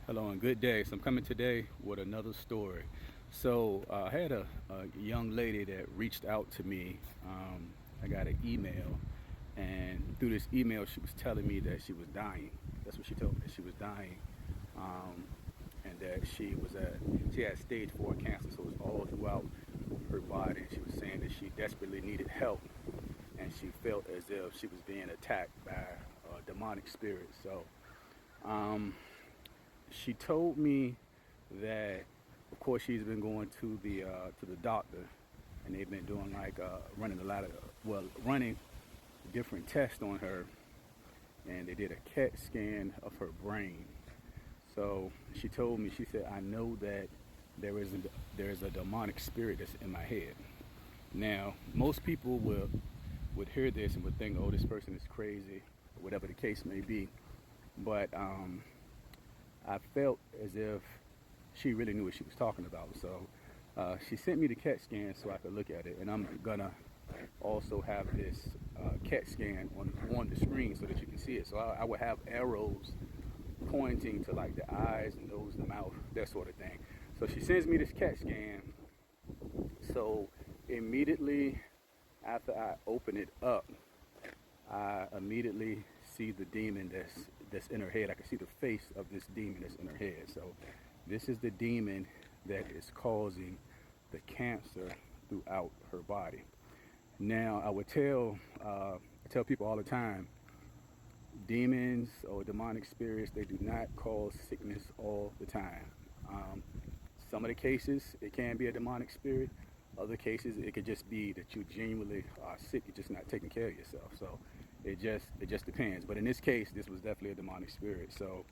Hello and good day. So I'm coming today with another story. So I had a young lady that reached out to me. I got an email, and through this email, she was telling me that she was dying. That's what she told me. That she was dying, um, and that she had stage 4 cancer, so it was all throughout her body. She was saying that she desperately needed help, and she felt as if she was being attacked by a demonic spirit. So um, she told me that, of course, she's been going to the doctor, and they've been doing like running a lot of running different tests on her, and they did a CAT scan of her brain. So she told me, she said, I know that there is a demonic spirit that's in my head. Now, most people would hear this and would think, oh, this person is crazy, or whatever the case may be. But I felt as if she really knew what she was talking about. So she sent me the CAT scan so I could look at it, and I'm gonna also have this CAT scan on the screen so that you can see it. So I would have arrows pointing to like the eyes, and nose, the mouth, that sort of thing. So she sends me this CAT scan. So immediately after I open it up, I immediately see the demon that's in her head. I can see the face of this demon that's in her head. So this is the demon that is causing the cancer throughout her body. Now, I tell people all the time, demons or demonic spirits, they do not cause sickness all the time. Um, some of the cases, it can be a demonic spirit. Other cases, it could just be that you genuinely are sick. You're just not taking care of yourself. So it just depends. But in this case, this was definitely a demonic spirit. So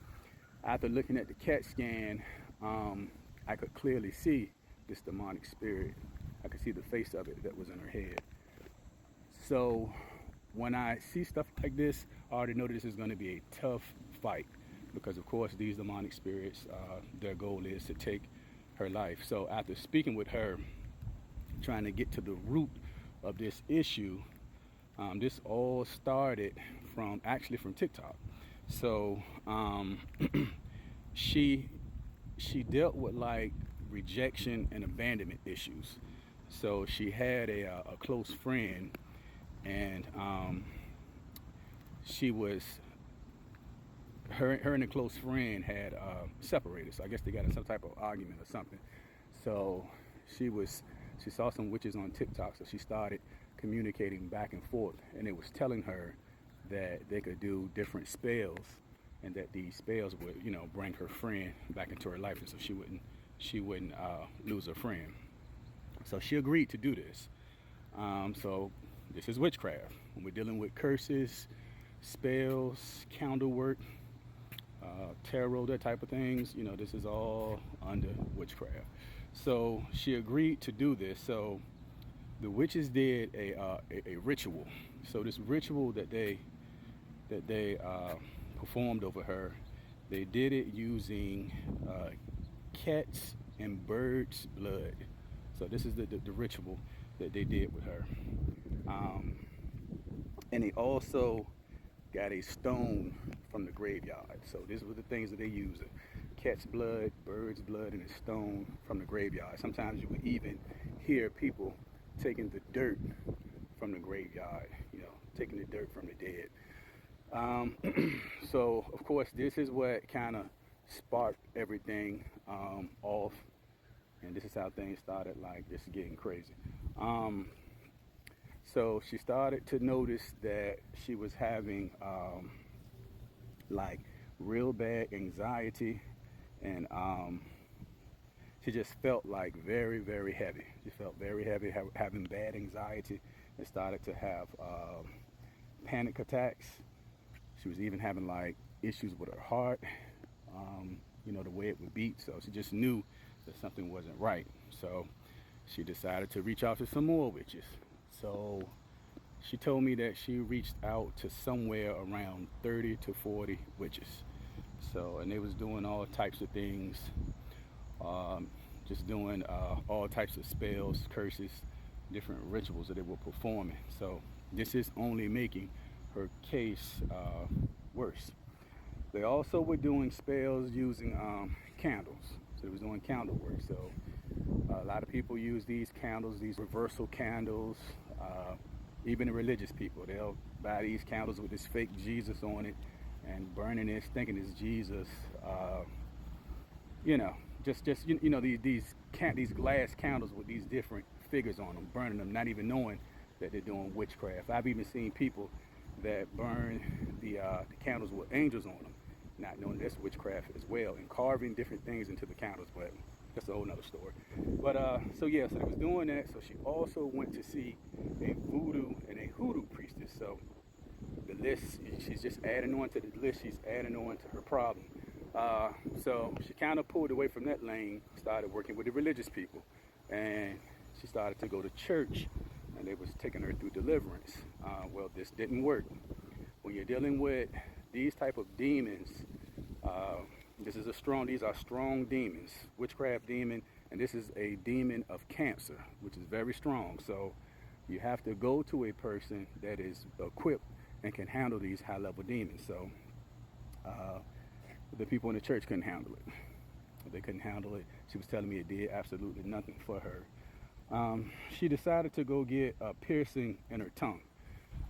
after looking at the CAT scan, I could clearly see this demonic spirit. I could see the face of it that was in her head. So when I see stuff like this, I already know this is going to be a tough fight because, of course, these demonic spirits, their goal is to take her life. So after speaking with her, trying to get to the root of this issue, this all started from TikTok. So she she dealt with like rejection and abandonment issues. So she had a close friend, and she was her and a close friend had separated. So I guess they got in some type of argument or something. So she was she saw some witches on TikTok, so she started communicating back and forth, and it was telling her that they could do different spells, and that these spells would, bring her friend back into her life, and so she wouldn't lose her friend. So she agreed to do this. So this is witchcraft. When we're dealing with curses, spells, candle work, tarot, that type of things, this is all under witchcraft. So she agreed to do this. So the witches did a ritual. So this ritual that they performed over her, they did it using cats and birds' blood. So this is the ritual that they did with her. Um, and they also got a stone from the graveyard. So these were the things that they used: cat's blood, bird's blood, and a stone from the graveyard. Sometimes you would even hear people taking the dirt from the graveyard, taking the dirt from the dead. Um, so of course, this is what kind of sparked everything off, and this is how things started. Like, this is getting crazy. Um, so she started to notice that she was having like real bad anxiety, and she just felt like very, very heavy. She felt very heavy, having bad anxiety, and started to have panic attacks. She was even having like issues with her heart, the way it would beat. So she just knew that something wasn't right. So she decided to reach out to some more witches. So she told me that she reached out to somewhere around 30 to 40 witches. So, and they was doing all types of things, um, just doing all types of spells, curses, different rituals that they were performing. So this is only making her case worse. They also were doing spells using candles. So they was doing candle work. So a lot of people use these candles, these reversal candles. Even the religious people, they'll buy these candles with this fake Jesus on it and burning this, thinking it's Jesus. Uh, you know, these glass candles with these different figures on them, burning them, not even knowing that they're doing witchcraft. I've even seen people that burn the candles with angels on them, not knowing that's witchcraft as well, and carving different things into the candles. But that's a whole nother story. But so yeah, so they was doing that. So she also went to see a voodoo and a hoodoo priestess. So the list, she's just adding on to the list. She's adding on to her problem. Uh, so she kind of pulled away from that lane, started working with the religious people, and she started to go to church, and they was taking her through deliverance. Well, this didn't work. When you're dealing with these type of demons, uh, these are strong demons, witchcraft demon, and this is a demon of cancer, which is very strong. So you have to go to a person that is equipped and can handle these high level demons. So uh, the people in the church couldn't handle it. They couldn't handle it. She was telling me it did absolutely nothing for her. She decided to go get a piercing in her tongue.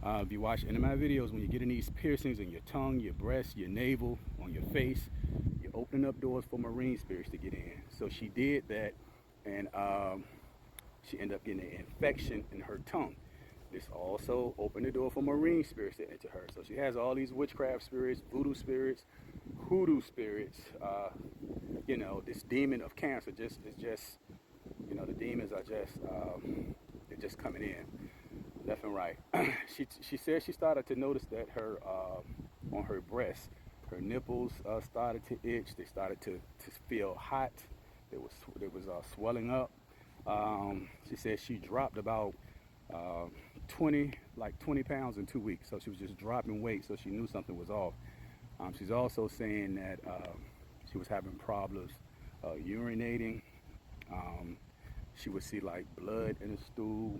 If you watch any of my videos, when you're getting these piercings in your tongue, your breast, your navel, on your face, you're opening up doors for marine spirits to get in. So she did that, and she ended up getting an infection in her tongue. This also opened the door for marine spirits to enter her. So she has all these witchcraft spirits, voodoo spirits, hoodoo spirits. This demon of cancer the demons are they're just coming in left and right. She said she started to notice that her on her breast, her nipples started to itch. They started to feel hot. It was swelling up. She said she dropped about uh, 20 pounds in 2 weeks. So she was just dropping weight. So she knew something was off. She's also saying that she was having problems urinating. Um, she would see like blood in the stool.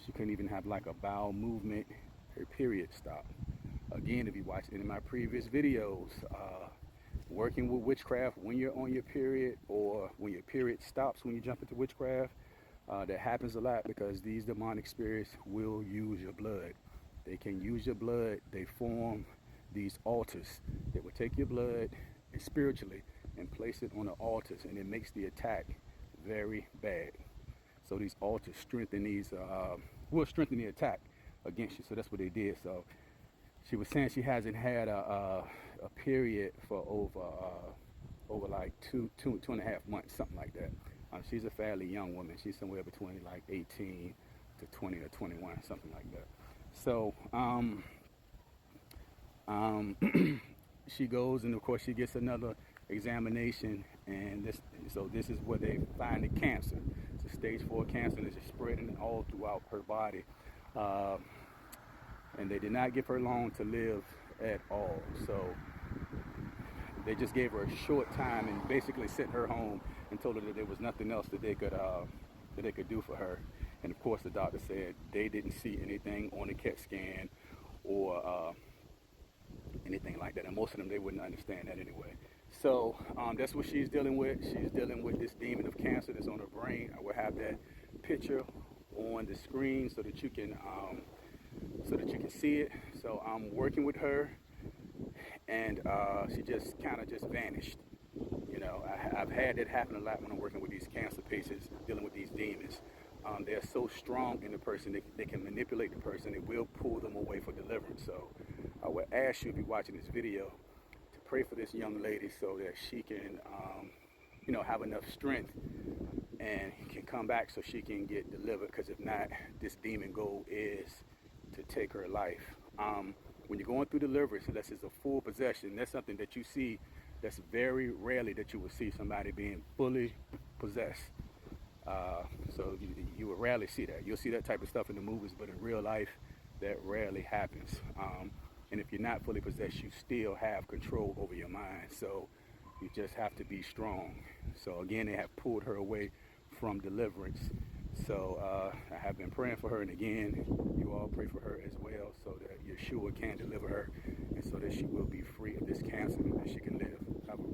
She couldn't even have like a bowel movement. Her period stopped. Again, if you watch any of my previous videos, working with witchcraft when you're on your period or when your period stops when you jump into witchcraft, that happens a lot because these demonic spirits will use your blood. They can use your blood. They form these altars that will take your blood and spiritually and place it on the altars, and it makes the attack very bad. So these altars will strengthen the attack against you. So that's what they did. So she was saying she hasn't had a period for over like two and a half months, something like that. She's a fairly young woman. She's somewhere between like 18 to 20 or 21, something like that. So she goes, and of course she gets another examination, and this is where they find the cancer. It's a stage 4 cancer, and it's just spreading all throughout her body. Uh, and they did not give her long to live at all. So they just gave her a short time and basically sent her home and told her that there was nothing else that they could do for her. And of course, the doctor said they didn't see anything on the CAT scan or anything like that. And most of them, they wouldn't understand that anyway. So that's what she's dealing with. She's dealing with this demon of cancer that's on her brain. I will have that picture on the screen so that you can see it. So I'm working with her, and she just kind of just vanished. I've had that happen a lot when I'm working with these cancer patients, dealing with these demons. They're so strong in the person, they can manipulate the person. It will pull them away for deliverance. So I would ask you, if you're watching this video, to pray for this young lady so that she can, have enough strength and can come back so she can get delivered. Because if not, this demon goal is to take her life. When you're going through deliverance, unless it's a full possession, that's something that you see. That's very rarely that you will see somebody being fully possessed. So you will rarely see that. You'll see that type of stuff in the movies, but in real life, that rarely happens. And if you're not fully possessed, you still have control over your mind. So you just have to be strong. So again, they have pulled her away from deliverance. So I have been praying for her, and again, you all pray for her as well, so that Yeshua can deliver her, and so that she will be free of this cancer and that she can live. Have a